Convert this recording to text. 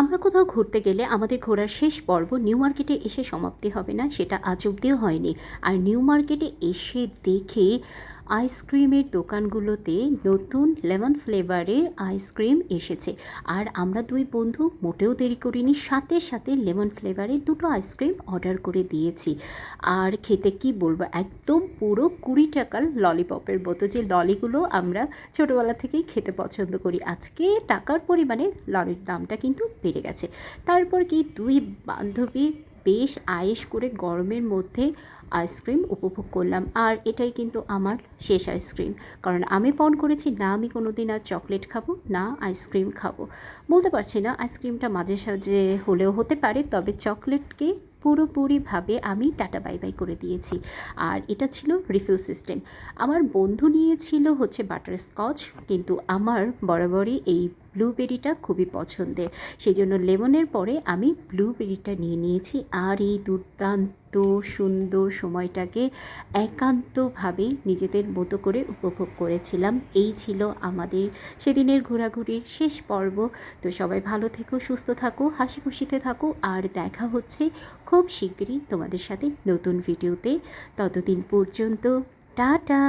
আমরা কোথাও ঘুরতে গেলে আমাদের ঘোরার শেষ পর্ব নিউ মার্কেটে এসে সমাপ্তি হবে না, সেটা আজ অবধিও হয়নি। আর নিউ মার্কেটে এসে দেখে আইসক্রিমের দোকানগুলোতে নতুন লেমন ফ্লেভারের আইসক্রিম এসেছে। আর আমরা দুই বন্ধু মোটেও দেরি করিনি, সাথে সাথে লেমন ফ্লেভারের দুটো আইসক্রিম অর্ডার করে দিয়েছি। আর খেতে কি বলবো, একদম পুরো 20 টাকার ললিপপের মতো, যে ললিগুলো আমরা ছোটোবেলা থেকেই খেতে পছন্দ করি। আজকে টাকার পরিমাণে লরির দামটা কিন্তু বেড়ে গেছে। তারপর কি দুই বান্ধবী বেশ আয়েশ করে গরমের মধ্যে আইসক্রিম উপভোগ করলাম। আর এটাই কিন্তু আমার শেষ আইসক্রিম, কারণ আমি পণ করেছি না আমি কোনো দিন আর চকলেট খাবো না আইসক্রিম খাবো। বলতে পারছি না, আইসক্রিমটা মাঝে সাঝে হলেও হতে পারে, তবে চকলেটকে পুরোপুরিভাবে আমি টাটা বাই বাই করে দিয়েছি। আর এটা ছিল রিফিল সিস্টেম। আমার বন্ধু নিয়েছিল হচ্ছে বাটারস্কচ, কিন্তু আমার বরাবরই এই ব্লুবেরিটা খুবই পছন্দের, সেই জন্য লেমনের পরে আমি ব্লুবেরিটা নিয়ে নিয়েছি। আর এই দুর্দান্ত সুন্দর সময়টাকে একান্তভাবে নিজেদের মতো করে উপভোগ করেছিলাম। এই ছিল আমাদের সেদিনের ঘোরাঘুরির শেষ পর্ব। তো সবাই ভালো থেকো, সুস্থ থাকো, হাসি খুশিতে থাকো, আর দেখা হচ্ছে খুব শিগগিরই তোমাদের সাথে নতুন ভিডিওতে। ততদিন পর্যন্ত টাটা।